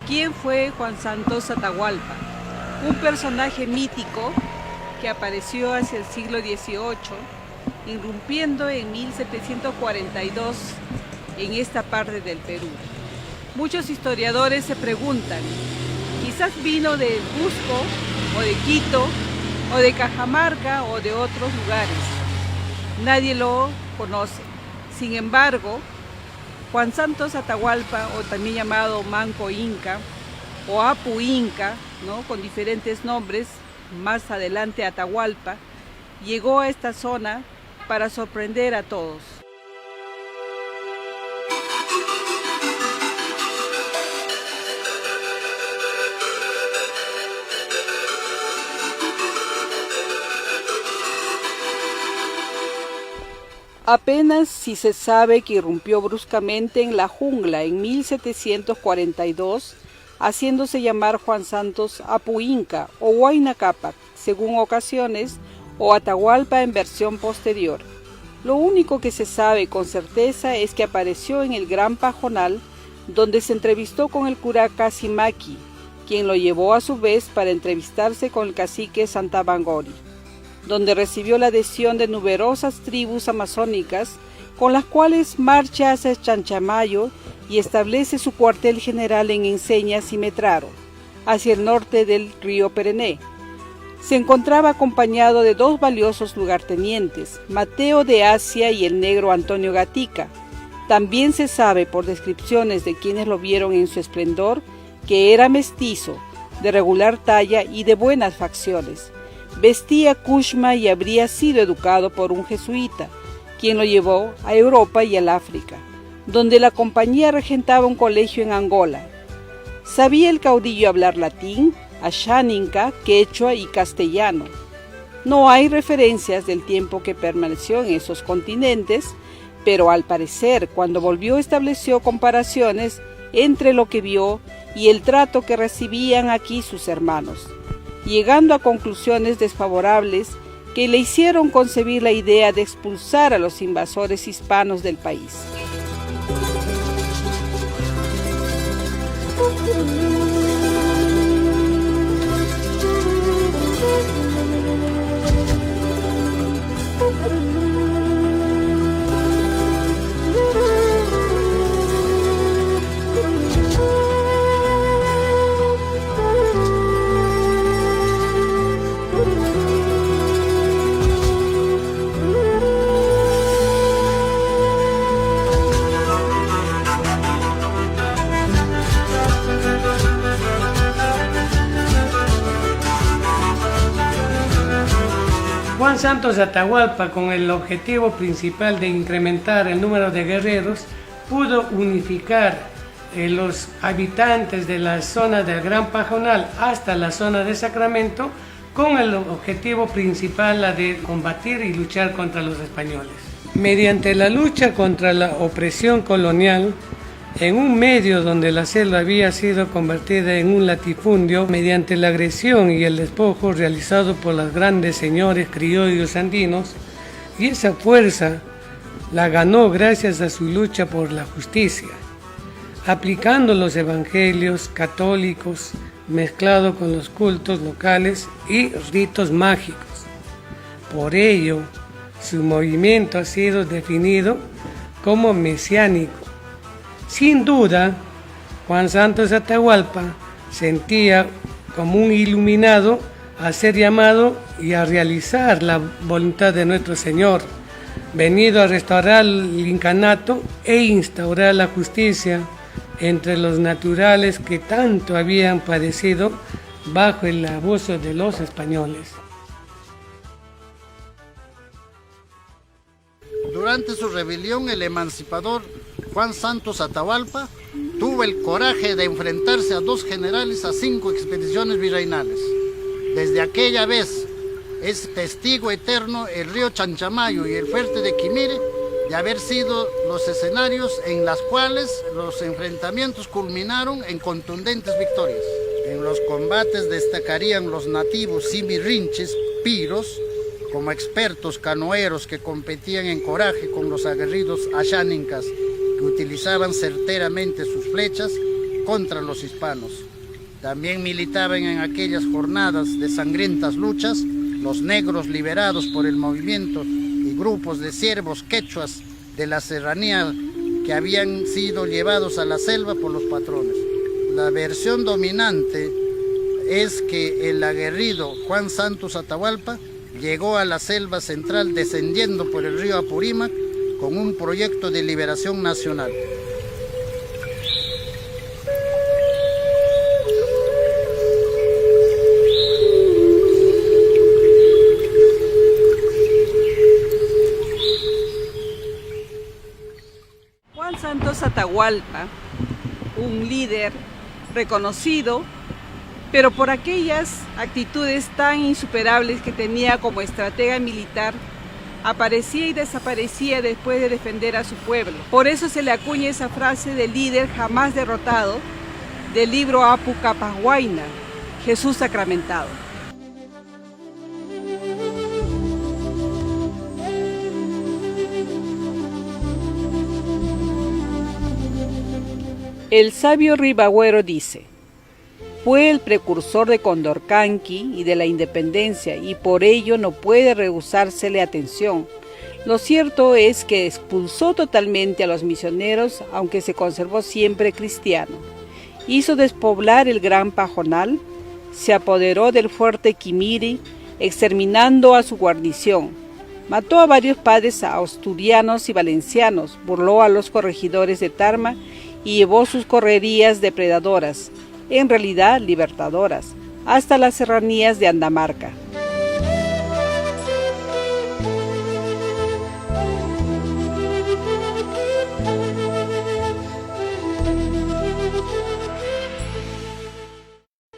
¿Quién fue Juan Santos Atahualpa? Un personaje mítico que apareció hacia el siglo XVIII, irrumpiendo en 1742 en esta parte del Perú. Muchos historiadores se preguntan, quizás vino de Cusco, o de Quito, o de Cajamarca, o de otros lugares. Nadie lo conoce. Sin embargo, Juan Santos Atahualpa, o también llamado Manco Inca, o Apu Inca, ¿no?, con diferentes nombres, más adelante Atahualpa, llegó a esta zona para sorprender a todos. Apenas si se sabe que irrumpió bruscamente en la jungla en 1742, haciéndose llamar Juan Santos Apu Inca o Huayna Cápac, según ocasiones, o Atahualpa en versión posterior. Lo único que se sabe con certeza es que apareció en el Gran Pajonal, donde se entrevistó con el cura Casimaqui, quien lo llevó a su vez para entrevistarse con el cacique Santabangori, donde recibió la adhesión de numerosas tribus amazónicas, con las cuales marcha hacia Chanchamayo y establece su cuartel general en Enseñas y Metraro, hacia el norte del río Perené. Se encontraba acompañado de dos valiosos lugartenientes, Mateo de Asia y el negro Antonio Gatica. También se sabe por descripciones de quienes lo vieron en su esplendor que era mestizo, de regular talla y de buenas facciones. Vestía cushma y habría sido educado por un jesuita, quien lo llevó a Europa y al África, donde la compañía regentaba un colegio en Angola. Sabía el caudillo hablar latín, axáninca, quechua y castellano. No hay referencias del tiempo que permaneció en esos continentes, pero al parecer cuando volvió estableció comparaciones entre lo que vio y el trato que recibían aquí sus hermanos, llegando a conclusiones desfavorables que le hicieron concebir la idea de expulsar a los invasores hispanos del país. Juan Santos Atahualpa, con el objetivo principal de incrementar el número de guerreros, pudo unificar los habitantes de la zona del Gran Pajonal hasta la zona de Sacramento, con el objetivo principal la de combatir y luchar contra los españoles. Mediante la lucha contra la opresión colonial, en un medio donde la selva había sido convertida en un latifundio mediante la agresión y el despojo realizado por los grandes señores criollos andinos, y esa fuerza la ganó gracias a su lucha por la justicia, aplicando los evangelios católicos mezclado con los cultos locales y ritos mágicos. Por ello, su movimiento ha sido definido como mesiánico. Sin duda, Juan Santos Atahualpa sentía como un iluminado a ser llamado y a realizar la voluntad de nuestro Señor, venido a restaurar el incanato e instaurar la justicia entre los naturales que tanto habían padecido bajo el abuso de los españoles. Durante su rebelión, el emancipador Juan Santos Atahualpa tuvo el coraje de enfrentarse a 2 generales a 5 expediciones virreinales. Desde aquella vez es testigo eterno el río Chanchamayo y el fuerte de Quimire de haber sido los escenarios en los cuales los enfrentamientos culminaron en contundentes victorias. En los combates destacarían los nativos simirrinches, piros, como expertos canoeros que competían en coraje con los aguerridos ashánincas que utilizaban certeramente sus flechas contra los hispanos. También militaban en aquellas jornadas de sangrientas luchas los negros liberados por el movimiento y grupos de siervos quechuas de la serranía que habían sido llevados a la selva por los patrones. La versión dominante es que el aguerrido Juan Santos Atahualpa llegó a la selva central descendiendo por el río Apurímac con un proyecto de liberación nacional. Juan Santos Atahualpa, un líder reconocido, pero por aquellas actitudes tan insuperables que tenía como estratega militar, aparecía y desaparecía después de defender a su pueblo. Por eso se le acuña esa frase de líder jamás derrotado del libro Apu Capas Huayna, Jesús sacramentado. El sabio Ribagüero dice: fue el precursor de Condorcanqui y de la independencia, y por ello no puede rehusársele atención. Lo cierto es que expulsó totalmente a los misioneros, aunque se conservó siempre cristiano. Hizo despoblar el Gran Pajonal, se apoderó del fuerte Quimiri, exterminando a su guarnición. Mató a varios padres asturianos y valencianos, burló a los corregidores de Tarma y llevó sus correrías depredadoras, en realidad libertadoras, hasta las serranías de Andamarca.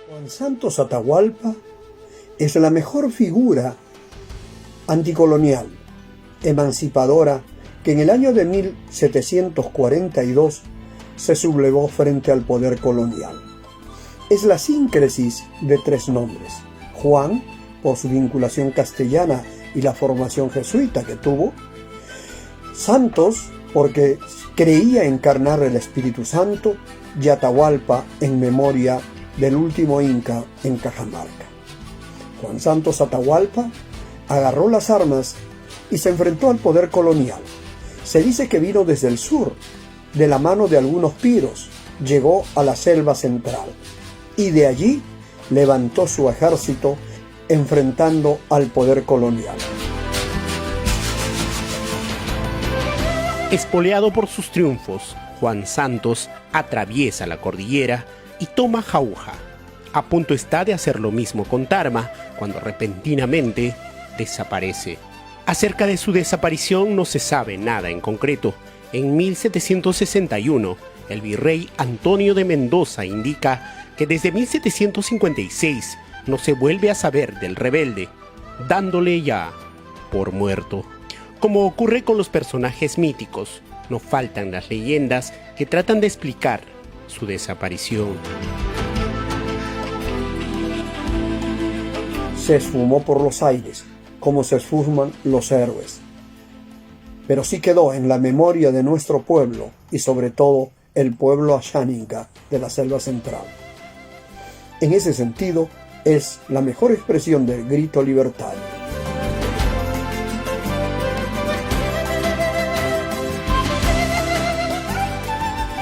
Juan Santos Atahualpa es la mejor figura anticolonial, emancipadora, que en el año de 1742 se sublevó frente al poder colonial. Es la síncresis de 3 nombres: Juan, por su vinculación castellana y la formación jesuita que tuvo; Santos, porque creía encarnar el Espíritu Santo; y Atahualpa, en memoria del último inca en Cajamarca. Juan Santos Atahualpa agarró las armas y se enfrentó al poder colonial. Se dice que vino desde el sur, de la mano de algunos piros, llegó a la selva central y de allí levantó su ejército enfrentando al poder colonial. Espoleado por sus triunfos, Juan Santos atraviesa la cordillera y toma Jauja. A punto está de hacer lo mismo con Tarma, cuando repentinamente desaparece. Acerca de su desaparición no se sabe nada en concreto. En 1761, el virrey Antonio de Mendoza indica que desde 1756 no se vuelve a saber del rebelde, dándole ya por muerto. Como ocurre con los personajes míticos, no faltan las leyendas que tratan de explicar su desaparición. Se esfumó por los aires, como se esfuman los héroes. Pero sí quedó en la memoria de nuestro pueblo y sobre todo el pueblo asháninka de la selva central. En ese sentido, es la mejor expresión del grito libertario.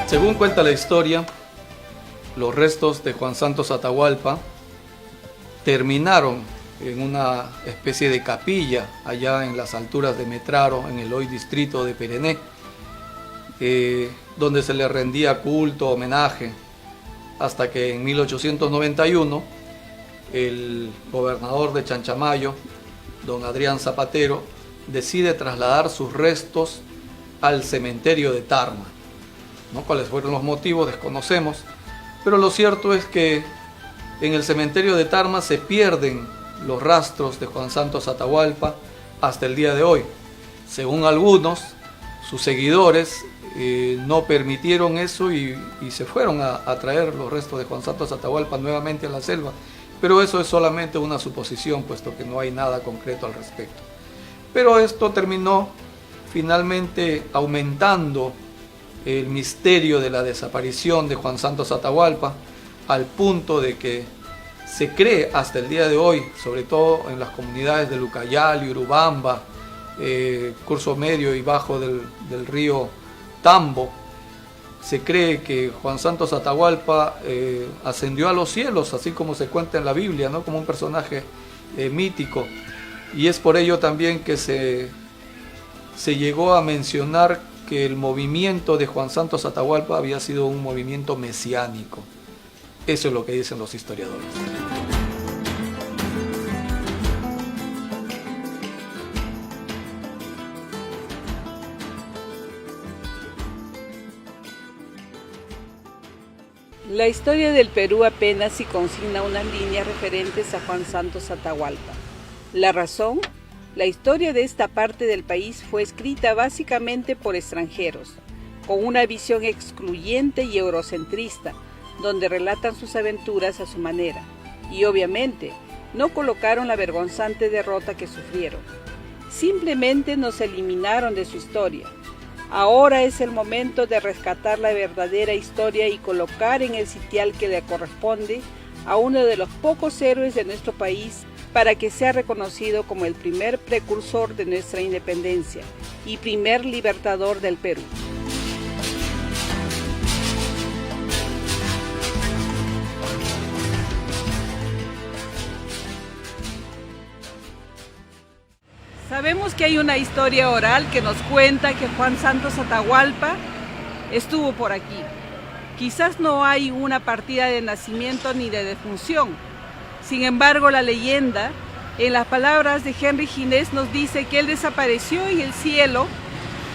Según cuenta la historia, los restos de Juan Santos Atahualpa terminaron en una especie de capilla allá en las alturas de Metraro, en el hoy distrito de Perené, donde se le rendía culto, homenaje, hasta que en 1891 el gobernador de Chanchamayo, don Adrián Zapatero, decide trasladar sus restos al cementerio de Tarma, ¿no? ¿Cuáles fueron los motivos? Desconocemos, pero lo cierto es que en el cementerio de Tarma se pierden los rastros de Juan Santos Atahualpa hasta el día de hoy. Según algunos, sus seguidores no permitieron eso y se fueron a traer los restos de Juan Santos Atahualpa nuevamente a la selva, pero eso es solamente una suposición, puesto que no hay nada concreto al respecto. Pero esto terminó finalmente aumentando el misterio de la desaparición de Juan Santos Atahualpa, al punto de que se cree hasta el día de hoy, sobre todo en las comunidades de Lucayali, Urubamba, curso medio y bajo del río Tambo, se cree que Juan Santos Atahualpa ascendió a los cielos, así como se cuenta en la Biblia, ¿no? Como un personaje mítico. Y es por ello también que se llegó a mencionar que el movimiento de Juan Santos Atahualpa había sido un movimiento mesiánico. Eso es lo que dicen los historiadores. La historia del Perú apenas si consigna unas líneas referentes a Juan Santos Atahualpa. La razón, la historia de esta parte del país fue escrita básicamente por extranjeros, con una visión excluyente y eurocentrista, donde relatan sus aventuras a su manera, y obviamente no colocaron la vergonzante derrota que sufrieron. Simplemente nos eliminaron de su historia. Ahora es el momento de rescatar la verdadera historia y colocar en el sitial que le corresponde a uno de los pocos héroes de nuestro país, para que sea reconocido como el primer precursor de nuestra independencia y primer libertador del Perú. Sabemos que hay una historia oral que nos cuenta que Juan Santos Atahualpa estuvo por aquí. Quizás no hay una partida de nacimiento ni de defunción. Sin embargo, la leyenda, en las palabras de Henry Ginés, nos dice que él desapareció en el cielo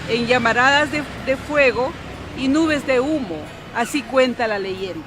en llamaradas de fuego y nubes de humo. Así cuenta la leyenda.